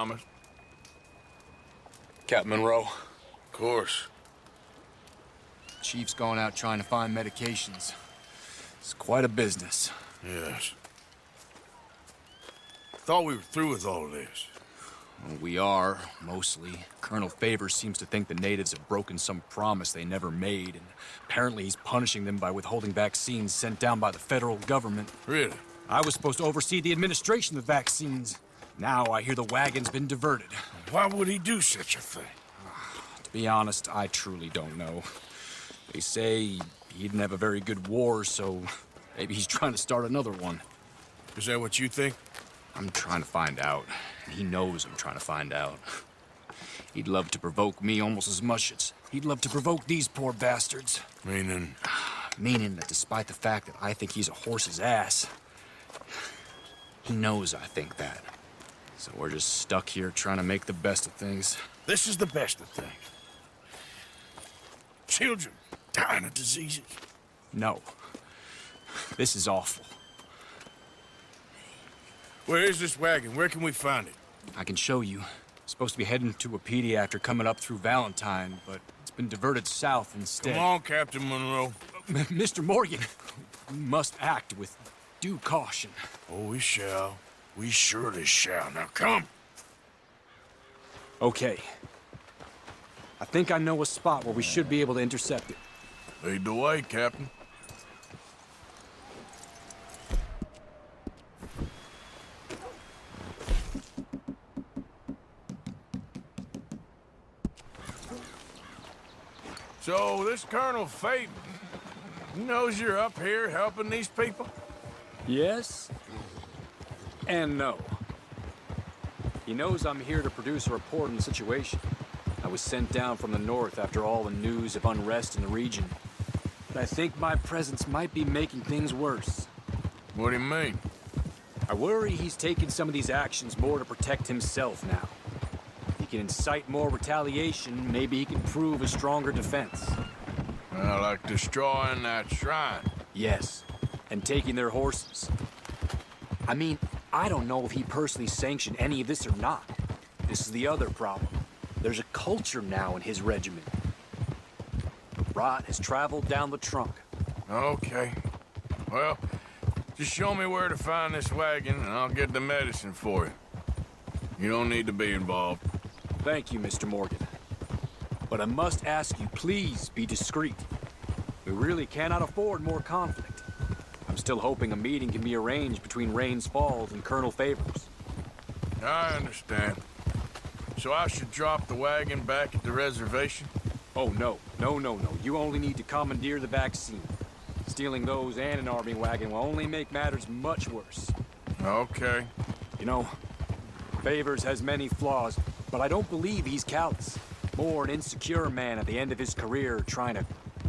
promised. Captain Monroe, Of course. Chief's gone out trying to find medications. It's quite a business. Yes. Thought we were through with all this. Well, we are, mostly. Colonel Favors seems to think the natives have broken some promise they never made, and apparently he's punishing them by withholding vaccines sent down by the federal government. Really? I was supposed to oversee the administration of the vaccines. Now I hear the wagon's been diverted. Why would he do such a thing? To be honest, I truly don't know. They say he didn't have a very good war, so maybe he's trying to start another one. Is that what you think? I'm trying to find out, and he knows I'm trying to find out. He'd love to provoke me almost as much as he'd love to provoke these poor bastards. Meaning? Meaning that despite the fact that I think he's a horse's ass, he knows I think that. So we're just stuck here trying to make the best of things. This is the best of things. Children dying of diseases. No. This is awful. Where is this wagon? Where can we find it? I can show you. Supposed to be heading to a PD after coming up through Valentine, but it's been diverted south instead. Come on, Captain Monroe. Mr. Morgan, we must act with due caution. Oh, we shall. We surely shall. Now come. Okay. I think I know a spot where we should be able to intercept it. Lead the way, Captain. So, this Colonel Fate, he knows you're up here helping these people? Yes and no. He knows I'm here to produce a report on the situation. I was sent down from the north after all the news of unrest in the region. But I think my presence might be making things worse. What do you mean? I worry he's taking some of these actions more to protect himself now. If he can incite more retaliation, maybe he can prove a stronger defense. Well, like destroying that shrine. Yes, and taking their horses. I mean, I don't know if he personally sanctioned any of this or not. This is the other problem. There's a culture now in his regiment. Rot has traveled down the trunk. Okay. Well, just show me where to find this wagon, and I'll get the medicine for you. You don't need to be involved. Thank you, Mr. Morgan. But I must ask you, please be discreet. We really cannot afford more conflict. I'm still hoping a meeting can be arranged between Rains Falls and Colonel Favors. I understand. So I should drop the wagon back at the reservation? Oh, no. No. You only need to commandeer the vaccine. Stealing those and an army wagon will only make matters much worse. Okay. You know, Favors has many flaws, but I don't believe he's callous. More an insecure man at the end of his career trying to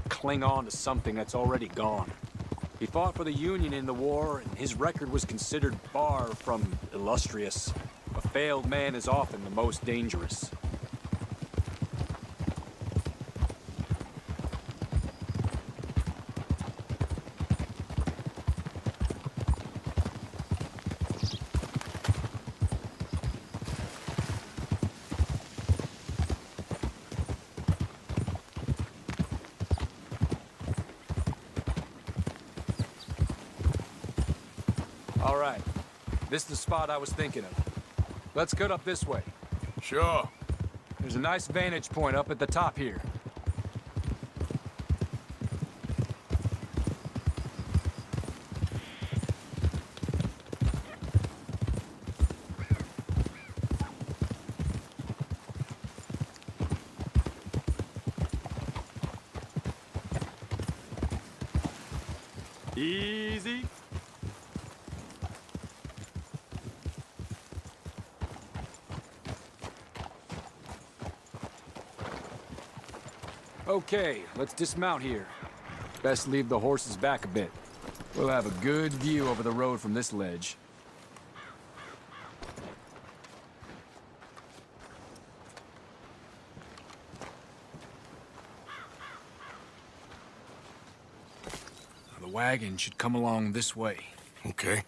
cling on to something that's already gone. He fought for the Union in the war, and his record was considered far from illustrious. A failed man is often the most dangerous. All right. This is the spot I was thinking of. Let's cut up this way. Sure. There's a nice vantage point up at the top here. Easy. Okay, let's dismount here. Best leave the horses back a bit. We'll have a good view over the road from this ledge. The wagon should come along this way. Okay.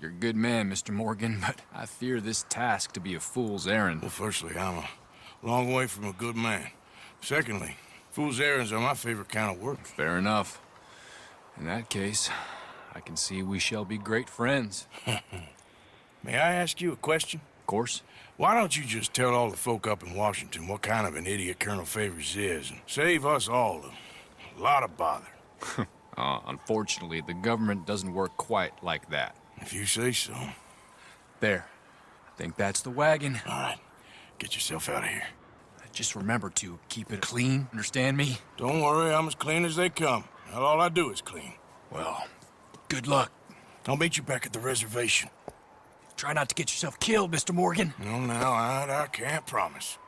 You're a good man, Mr. Morgan, but I fear this task to be a fool's errand. Well, firstly, I'm a long way from a good man. Secondly, fool's errands are my favorite kind of work. Fair enough. In that case, I can see we shall be great friends. May I ask you a question? Of course. Why don't you just tell all the folk up in Washington what kind of an idiot Colonel Favors is, and save us all a lot of bother? Unfortunately, the government doesn't work quite like that. If you say so. There. I think that's the wagon. All right, get yourself out of here. Just remember to keep it clean, understand me? Don't worry, I'm as clean as they come. Not all I do is clean. Well, good luck. I'll meet you back at the reservation. Try not to get yourself killed, Mr. Morgan. No, now, I can't promise.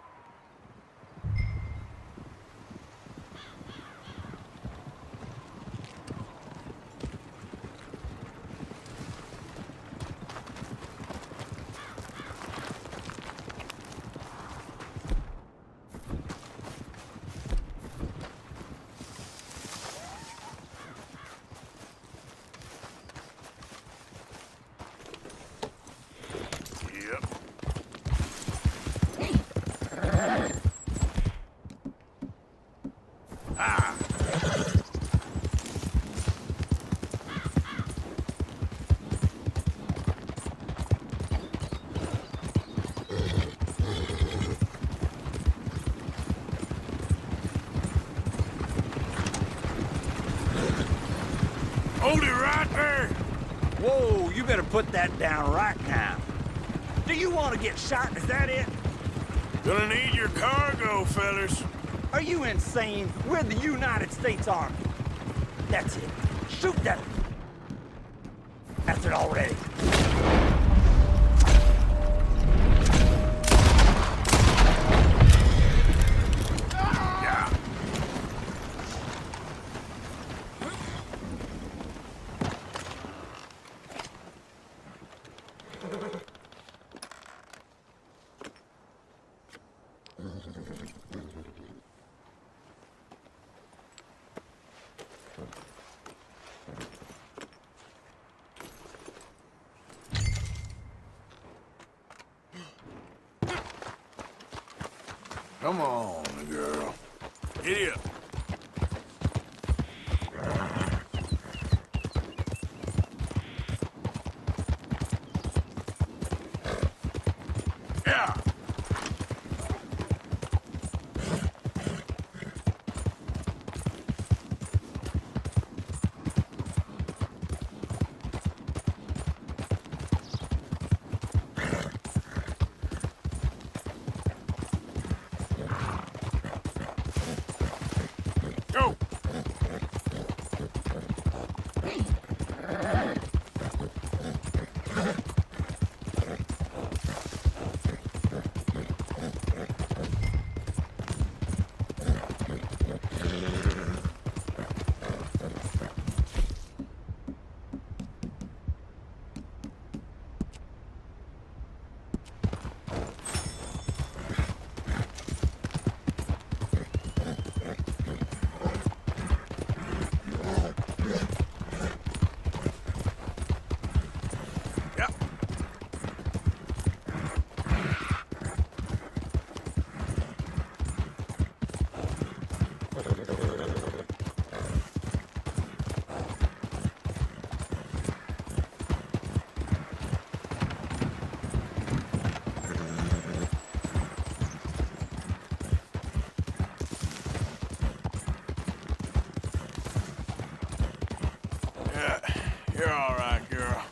Hold it right there! Whoa, you better put that down right now. Do you want to get shot? Is that it? Gonna need your cargo, fellas. Are you insane? We're the United States Army. That's it. Shoot that. That's it already. Come on, girl. Giddy up. Yeah. Go! You're all right, girl.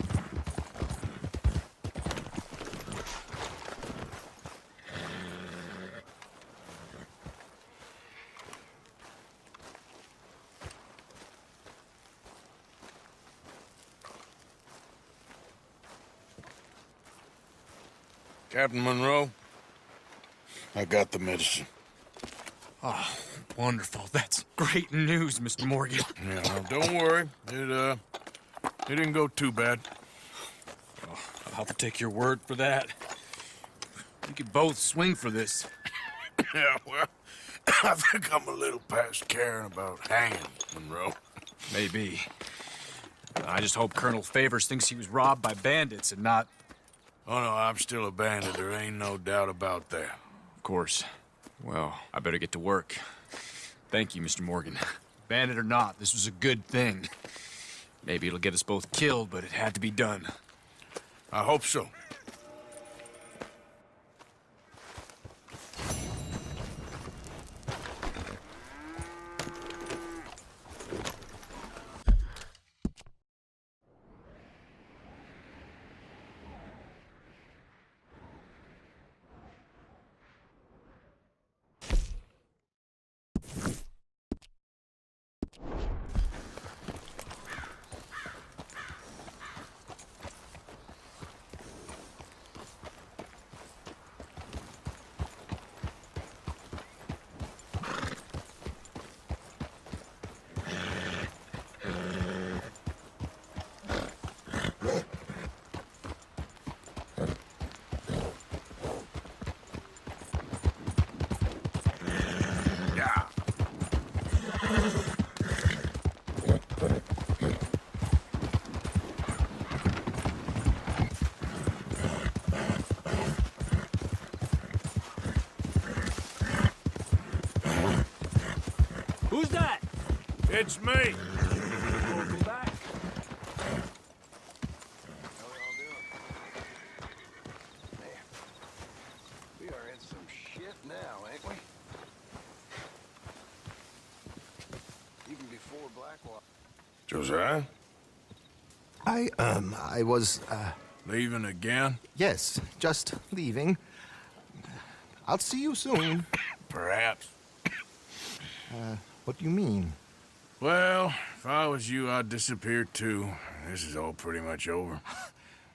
Captain Monroe, I got the medicine. Oh, wonderful. That's great news, Mr. Morgan. Yeah, well, don't worry. It didn't go too bad. Oh, I'll have to take your word for that. We could both swing for this. Yeah, well, I think I'm a little past caring about hanging, Monroe. Maybe. I just hope Colonel Favors thinks he was robbed by bandits and not... Oh, no, I'm still a bandit. There ain't no doubt about that. Of course. Well, I better get to work. Thank you, Mr. Morgan. Bandit or not, this was a good thing. Maybe it'll get us both killed, but it had to be done. I hope so. Who's that? It's me. Welcome back. How are y'all doing? Man, we are in some shit now, ain't we? Even before Blackwater. Josiah? I was, Leaving again? yes, just leaving. I'll see you soon. Perhaps. What do you mean? Well, if I was you, I'd disappear too. This is all pretty much over.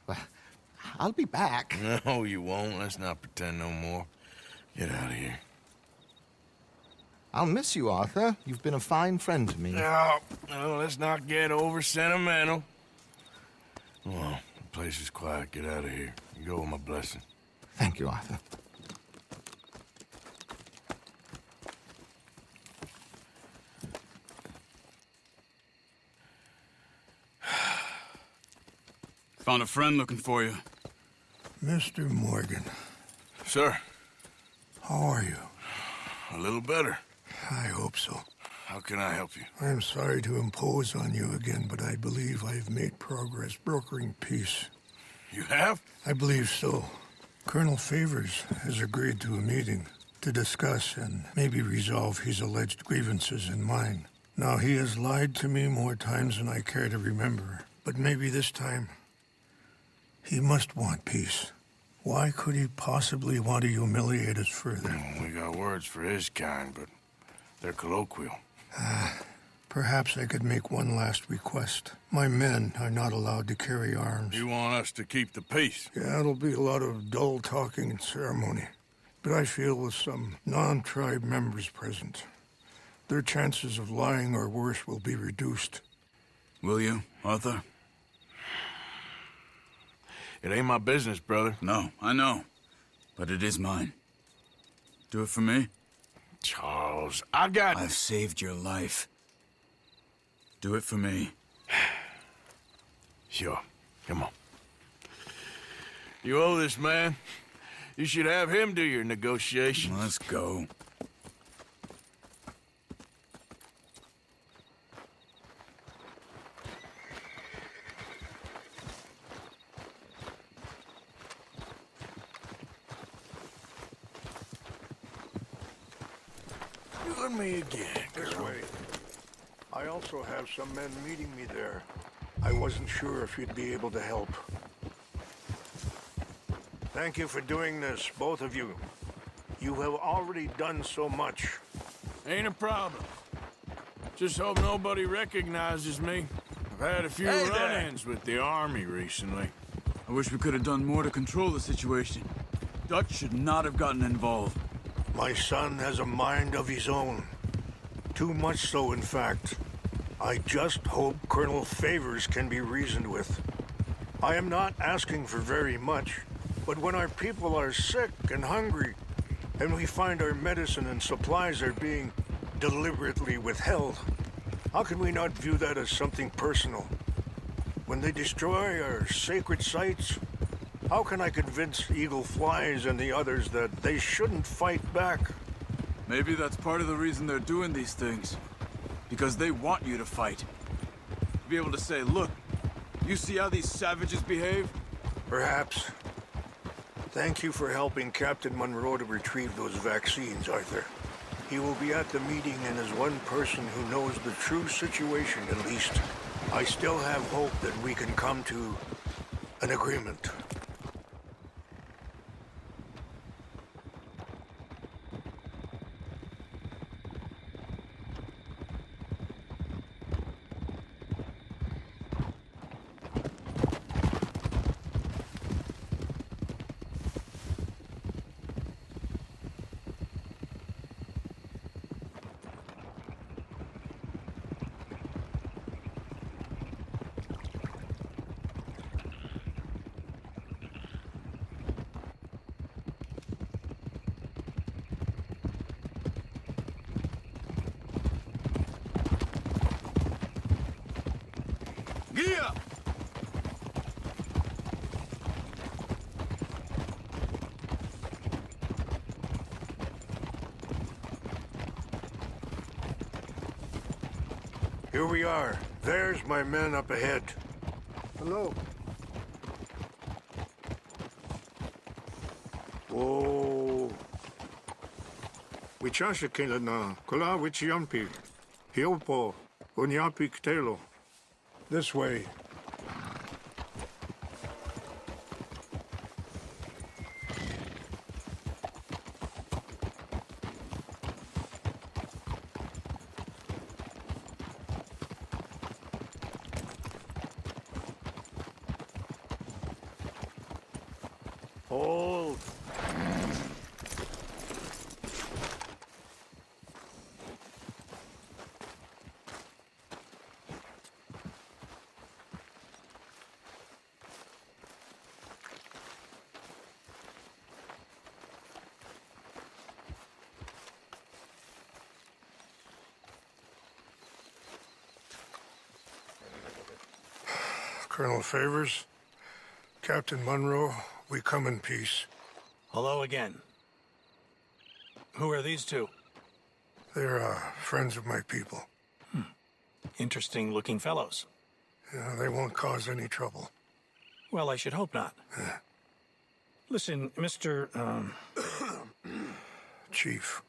Well, I'll be back. No, you won't. Let's not pretend no more. Get out of here. I'll miss you, Arthur. You've been a fine friend to me. No, no, let's not get over sentimental. Well, the place is quiet. Get out of here. You go with my blessing. Thank you, Arthur. Found a friend looking for you. Mr. Morgan, Sir, how are you? a little better. I hope so. How can I help you? I am sorry to impose on you again, but I believe I've made progress brokering peace. You have? I believe so. Colonel Favors has agreed to a meeting to discuss and maybe resolve his alleged grievances and mine. Now, he has lied to me more times than I care to remember, but maybe this time he must want peace. Why could he possibly want to humiliate us further? Well, we got words for his kind, but they're colloquial. Perhaps I could make one last request. My men are not allowed to carry arms. You want us to keep the peace? Yeah, it'll be a lot of dull talking and ceremony. But I feel with some non-tribe members present, their chances of lying or worse will be reduced. Will you, Arthur? It ain't my business, brother. No, I know. But it is mine. Do it for me? Charles, I got... I've saved your life. Do it for me. Sure. Come on. You owe this man. You should have him do your negotiations. Let's go. You and me again, This girl. way. I also have some men meeting me there. I wasn't sure if you'd be able to help. Thank you for doing this, both of you. You have already done so much. Ain't a problem. Just hope nobody recognizes me. I've had a few Hey there. run-ins with the army recently. I wish we could have done more to control the situation. Dutch should not have gotten involved. My son has a mind of his own. Too much so, in fact. I just hope Colonel Favors can be reasoned with. I am not asking for very much, but when our people are sick and hungry, and we find our medicine and supplies are being deliberately withheld, how can we not view that as something personal? when they destroy our sacred sites, how can I convince Eagle Flies and the others that they shouldn't fight back? Maybe that's part of the reason they're doing these things. Because they want you to fight. To be able to say, look, you see how these savages behave? Perhaps. Thank you for helping Captain Monroe to retrieve those vaccines, Arthur. He will be at the meeting and is one person who knows the true situation, at least. I still have hope that we can come to an agreement. Gee up! Here we are. There's my men up ahead. Hello. Oh. Wichasha kila na kula wichiampi. Hiopo unyapi ktelo. This way. Hold. Colonel Favors, Captain Monroe, we come in peace. Hello again. Who are these two? They're friends of my people. Interesting looking fellows. Yeah, they won't cause any trouble. Well, I should hope not. Listen, Mr. Chief.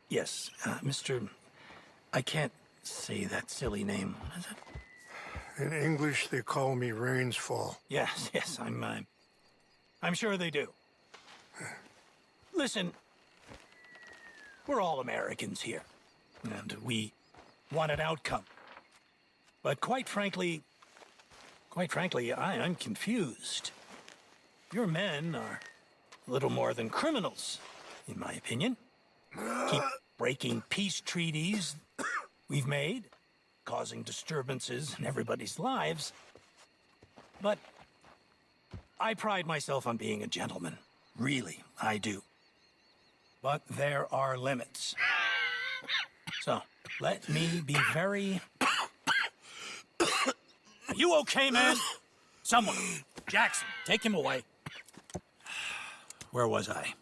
Yes, Mr. I can't say that silly name. What is it? In English, they call me Rainsfall. Yes, yes, I'm sure they do. Listen, we're all Americans here, and we want an outcome. But quite frankly, I'm confused. Your men are a little more than criminals, in my opinion. Keep breaking peace treaties we've made, causing disturbances in everybody's lives. But I pride myself on being a gentleman. Really, I do. But there are limits. So, let me be very... Are you okay, man? Someone. Jackson, take him away. Where was I?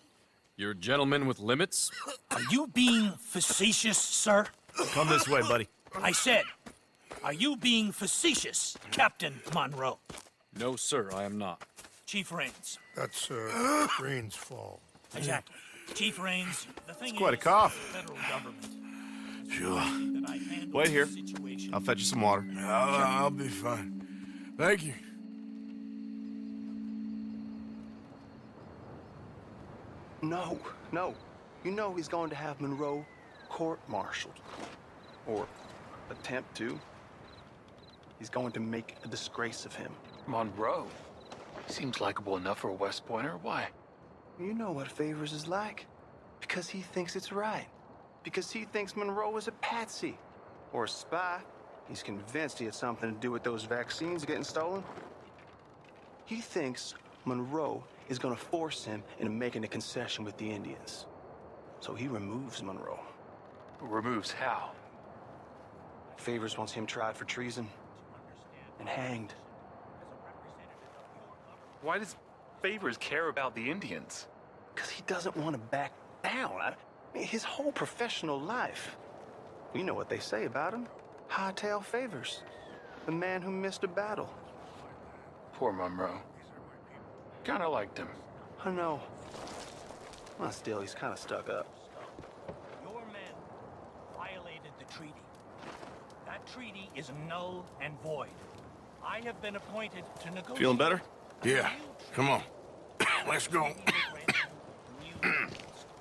You're a gentleman with limits? Are you being facetious, sir? Come this way, buddy. I said, are you being facetious, Captain Monroe? No, sir, I am not. Chief Raines. That's Rainsfall. Exactly. Chief Raines, the thing It's quite a is, cough. the federal government. Sure. That I handle Wait here. the situation. I'll fetch you some water. I'll be fine. Thank you. No, no. You know he's going to have Monroe court-martialed. Or attempt to. He's going to make a disgrace of him. Monroe? Seems likable enough for a West Pointer. Why? You know what Favors is like. Because he thinks it's right. Because he thinks Monroe is a patsy. Or a spy. He's convinced he had something to do with those vaccines getting stolen. He thinks Monroe is gonna force him into making a concession with the Indians. So he removes Monroe. Removes how? Favors wants him tried for treason and hanged. Why does Favors care about the Indians? Because he doesn't want to back down. His whole professional life. You know what they say about him. Hightail Favors. The man who missed a battle. Poor Monroe. Kinda liked him. I know. Well, still, he's kind of stuck up. Your men violated the treaty. That treaty is null and void. I have been appointed to negotiate. Feeling better? Yeah, come on. Let's go.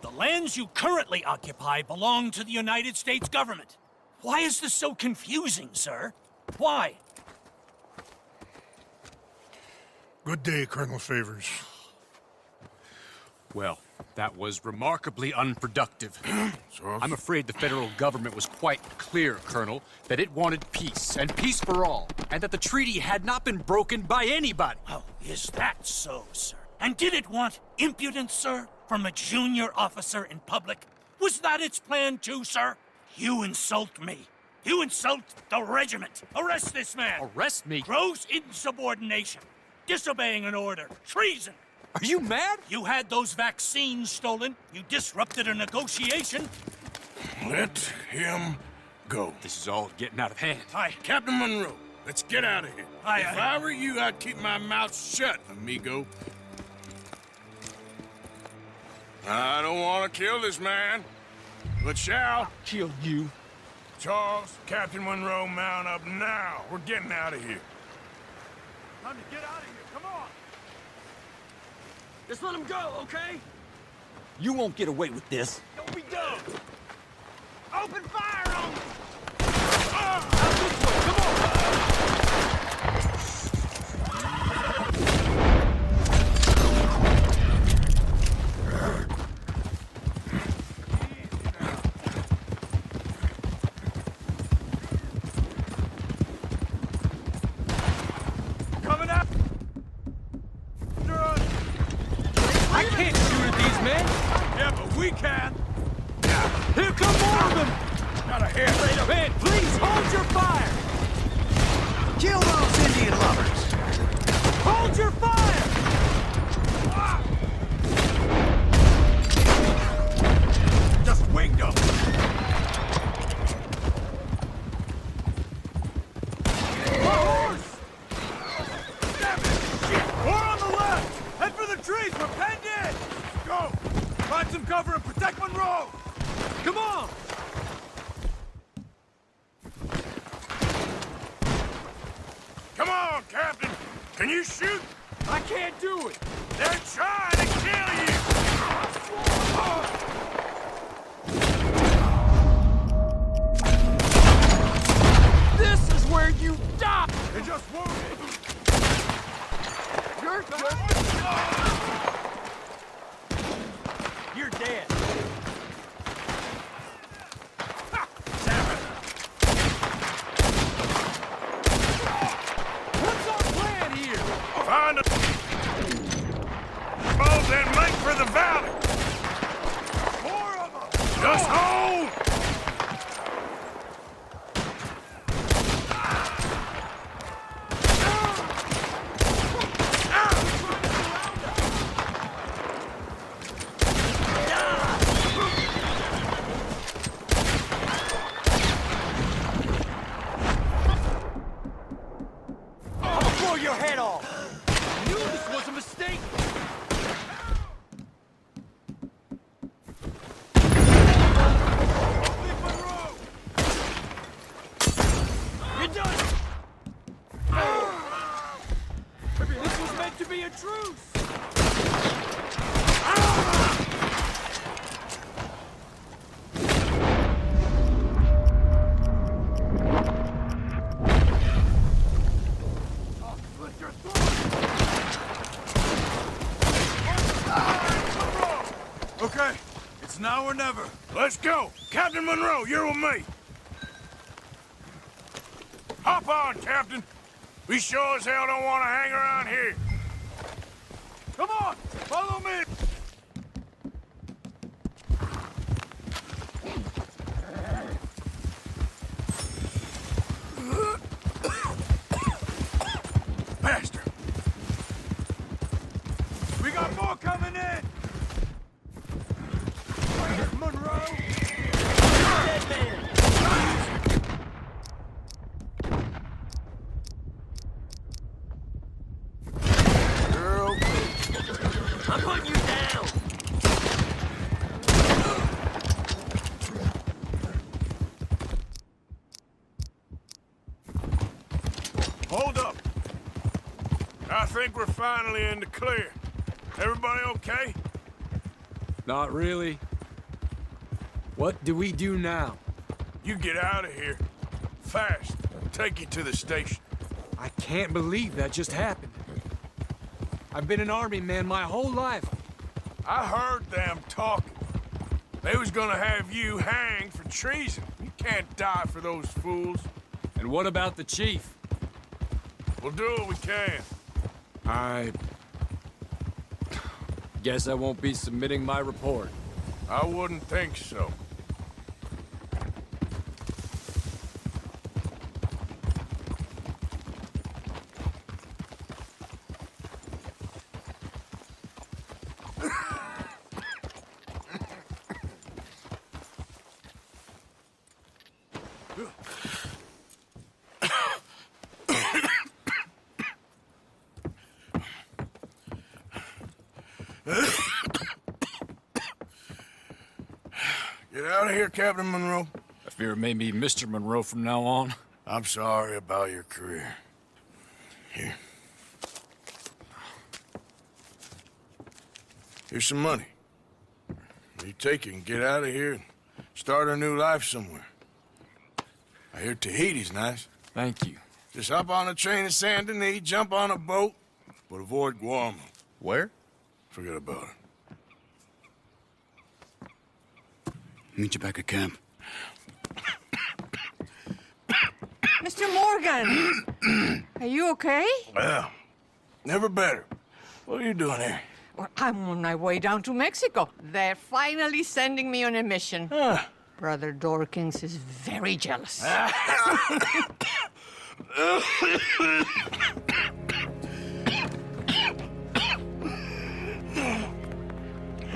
The lands you currently occupy belong to the United States government. Why is this so confusing, sir? Why? Good day, Colonel Favors. Well, that was remarkably unproductive. I'm afraid the federal government was quite clear, Colonel, that it wanted peace, and peace for all, and that the treaty had not been broken by anybody. Oh, is that so, sir? And did it want impudence, sir, from a junior officer in public? Was that its plan too, sir? You insult me. You insult the regiment. Arrest this man. Arrest me? Gross insubordination. Disobeying an order. Treason. Are you mad? You had those vaccines stolen. You disrupted a negotiation. Let him go. This is all getting out of hand. Captain Monroe, let's get out of here. If I were you, I'd keep my mouth shut, amigo. I don't want to kill this man, but shall. Kill you. Charles, Captain Monroe, mount up now. We're getting out of here. Time to get out of here, come on! Just let him go, okay? You won't get away with this. Don't be dumb! Open fire on me! Coming up! I can't shoot at these men. Yeah, but we can! Here come more of them. Got a hit. Man, please hold your fire. Kill those Indian lovers! Hold your fire. Just winged them! More on the left! Head for the trees! We're penned in! Go! Find some cover and protect Monroe! Come on. Come on, Captain. Can you shoot? I can't do it. They're trying to kill you. This is where you die. They just wounded! You're dead. What's our plan here? Find a boat and make for the valley. More of them! Just hold. I'll blow your head off! I knew this was a mistake. Leave Monroe! You're done. This was meant to be a truce. Slit your throat! Okay, it's now or never. Let's go. Captain Monroe, you're with me. Hop on, Captain. We sure as hell don't want to hang around here. Come on, follow me! Faster. think we're finally in the clear. Everybody okay? Not really. What do we do now? You get out of here. Fast. I'll take you to the station. I can't believe that just happened. I've been an army man my whole life. I heard them talking. They was gonna have you hanged for treason. You can't die for those fools. And what about the chief? We'll do what we can. I guess I won't be submitting my report. I wouldn't think so. Get out of here, Captain Monroe. I fear it may be Mr. Monroe from now on. I'm sorry about your career. Here. Here's some money. You take it and get out of here and start a new life somewhere. I hear Tahiti's nice. Thank you. Just hop on a train to Saint Denis, jump on a boat, but avoid Guam. Where? Forget about it. Meet you back at camp. Mr. Morgan! Are you okay? Well, never better. What are you doing here? Well, I'm on my way down to Mexico. They're finally sending me on a mission. Brother Dorkins is very jealous.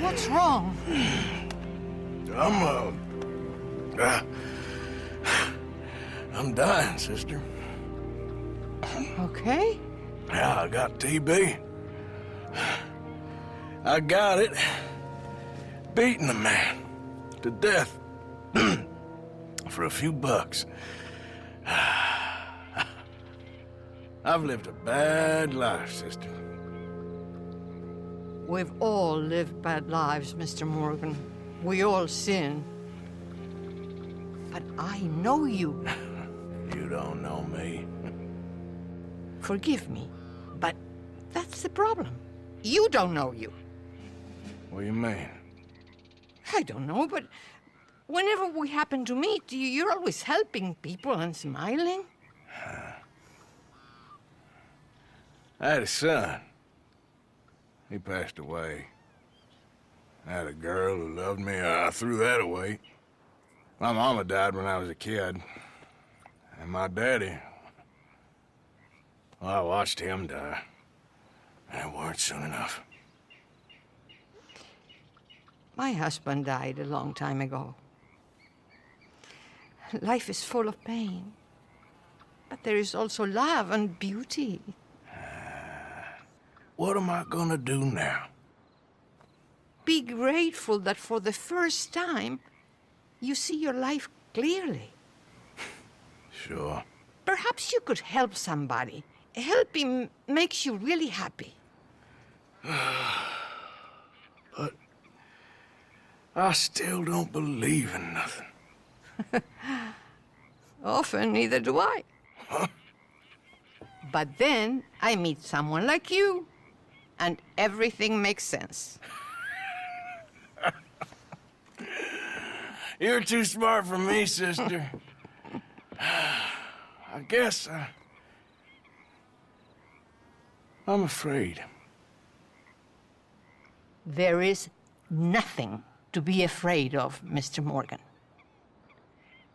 What's wrong? I'm dying, sister. Okay. Yeah, I got TB. I got it. Beating a man to death for a few bucks. I've lived a bad life, sister. We've all lived bad lives, Mr. Morgan. We all sin. But I know you. You don't know me. Forgive me, but that's the problem. You don't know you. What do you mean? I don't know, but whenever we happen to meet, you're always helping people and smiling. I had a son. He passed away. I had a girl who loved me. I threw that away. My mama died when I was a kid. And my daddy, well, I watched him die. And it weren't soon enough. My husband died a long time ago. Life is full of pain. But there is also love and beauty. What am I gonna do now? Be grateful that for the first time, you see your life clearly. Sure. Perhaps you could help somebody. Helping makes you really happy. But I still don't believe in nothing. Often, neither do I. But then I meet someone like you, and everything makes sense. You're too smart for me, sister. I guess I'm afraid. There is nothing to be afraid of, Mr. Morgan.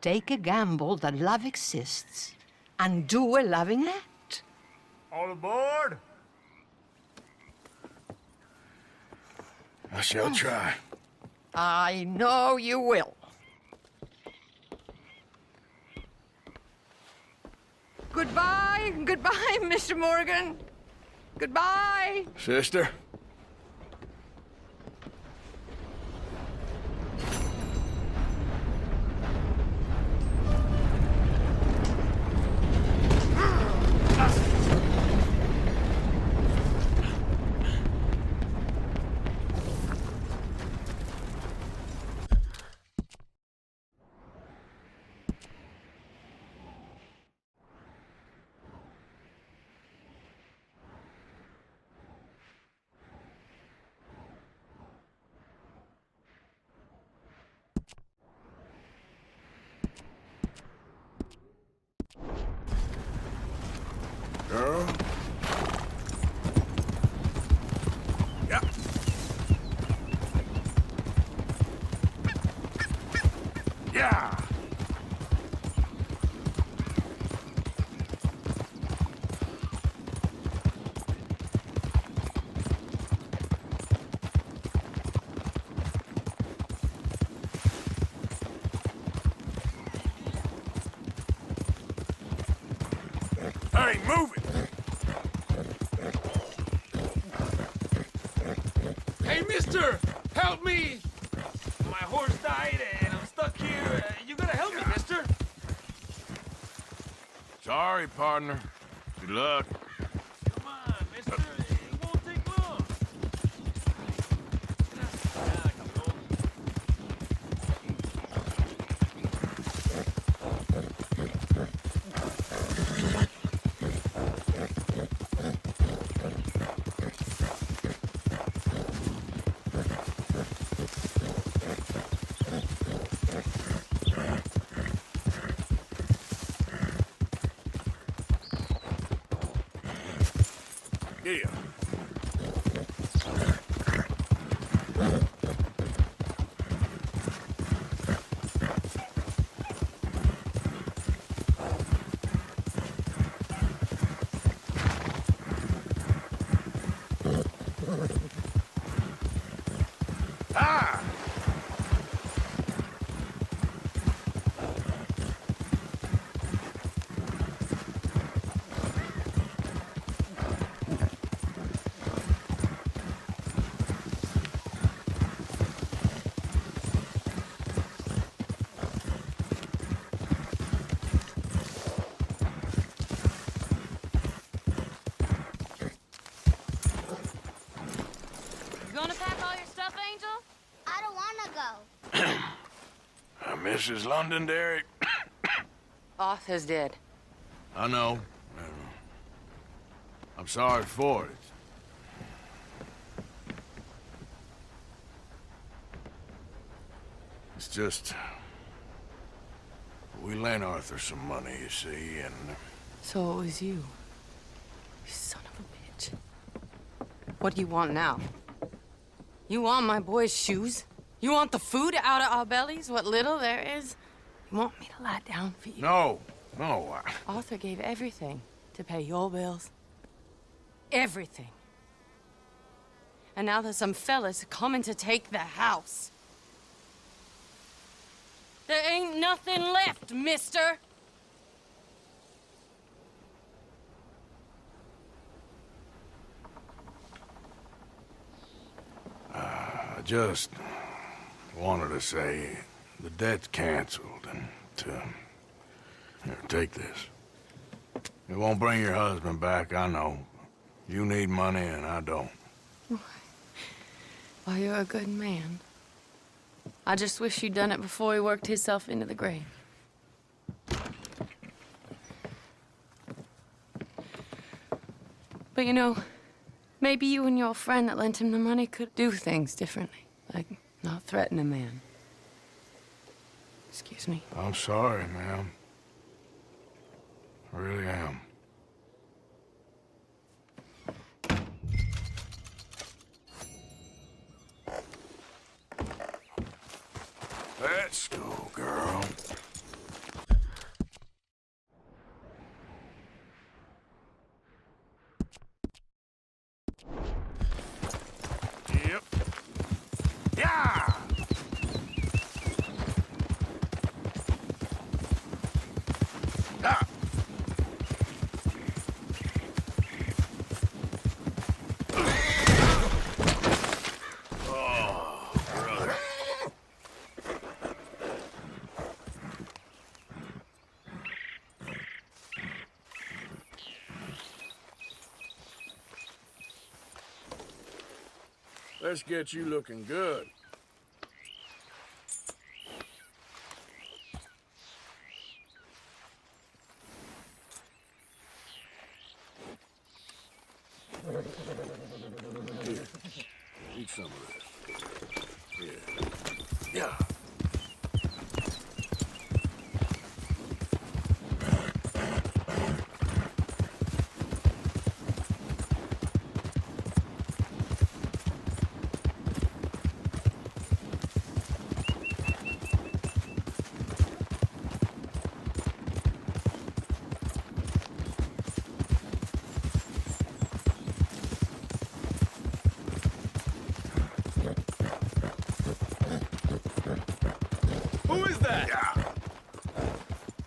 Take a gamble that love exists and do a loving act. All aboard! I shall try. I know you will. Goodbye, goodbye, Mr. Morgan. Goodbye. Sister? Girl? Yeah. Yeah. Hey, move it! Hey, mister! Help me! My horse died and I'm stuck here. You gotta help me, mister! Sorry, partner. Good luck. Come on, mister. It won't take long. Yeah. Ah! You gonna pack all your stuff, Angel? I don't wanna go. Mrs. Londonderry? Arthur's dead. I know. I'm sorry for it. It's just... we lent Arthur some money, you see, and... So it was you. You son of a bitch. What do you want now? You want my boy's shoes? You want the food out of our bellies, what little there is? You want me to lie down for you? No, no, Arthur gave everything to pay your bills. Everything. And now there's some fellas coming to take the house. There ain't nothing left, mister. I just wanted to say the debt's canceled and to... Here, take this. It won't bring your husband back, I know. You need money and I don't. Well, you're a good man. I just wish you'd done it before he worked himself into the grave. But you know, maybe you and your friend that lent him the money could do things differently. Like, not threaten a man. Excuse me. I'm sorry, ma'am. I really am. Let's go, girl. Yep. Yeah! Ah! Oh, brother. Let's get you looking good. Here, eat some of this. Yeah. Yeah. is that? Yeah.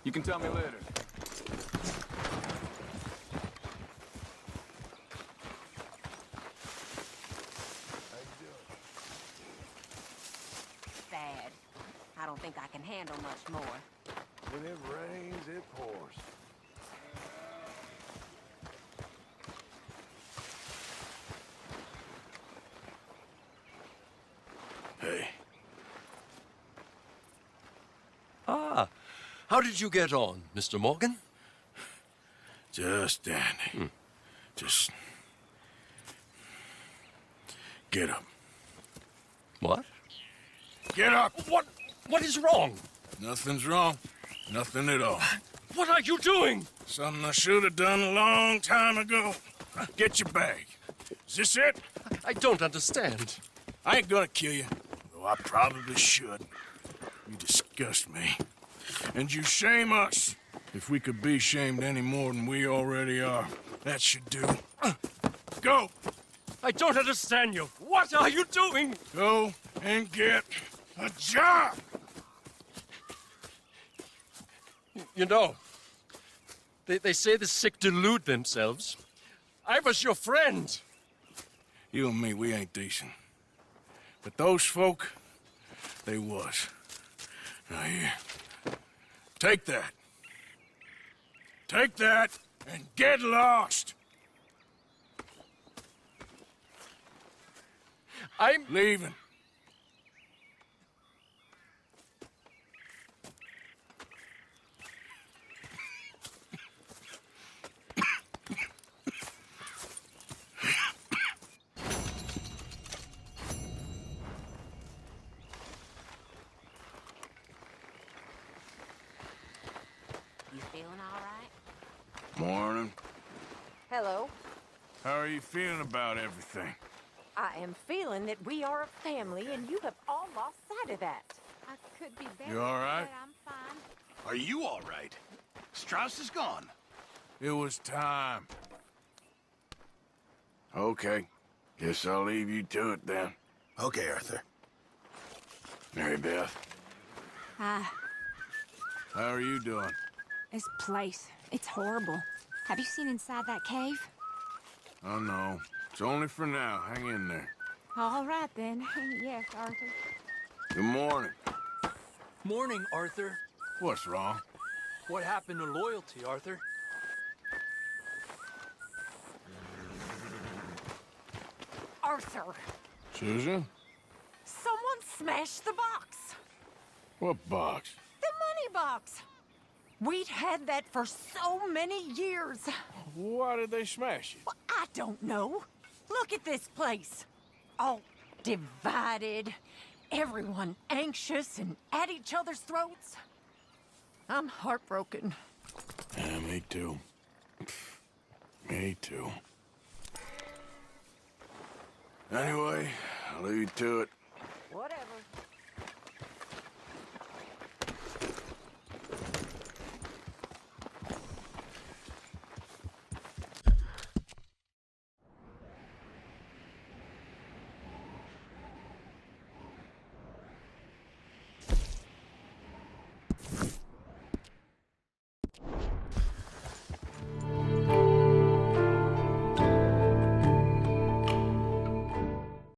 You can tell me later. Bad. I don't think I can handle much more. When it rains, it pours. Hey. Ah, how did you get on, Mr. Morgan? Just dandy. Just... get up. What? Get up! What is wrong? Nothing's wrong. Nothing at all. What are you doing? Something I should have done a long time ago. Get your bag. Is this it? I don't understand. I ain't gonna kill you, though I probably should. You disgust me. And you shame us. If we could be shamed any more than we already are, that should do. Go! I don't understand you. What are you doing? Go and get a job! You know, they say the sick delude themselves. I was your friend. You and me, we ain't decent. But those folk, they was. Now here, take that. Take that and get lost! I'm leaving. You feeling all right? Morning. Hello. How are you feeling about everything? I am feeling that we are a family, and you have all lost sight of that. I could be better. You all right? But I'm fine. Are you all right? Strauss is gone. It was time. Okay. Guess I'll leave you to it then. Okay, Arthur. Mary Beth, Ah, how are you doing? this place, it's horrible. Have you seen inside that cave? Oh, no. It's only for now. Hang in there. All right, then. Yes, Arthur. Good morning. Morning, Arthur. What's wrong? What happened to loyalty, Arthur? Arthur, Susan? someone smashed the box. What box? The money box. We'd had that for so many years. Why did they smash it? Well, I don't know. Look at this place. All divided. Everyone anxious and at each other's throats. I'm heartbroken. Yeah, me too. Me too. Anyway, I'll leave you to it. Whatever.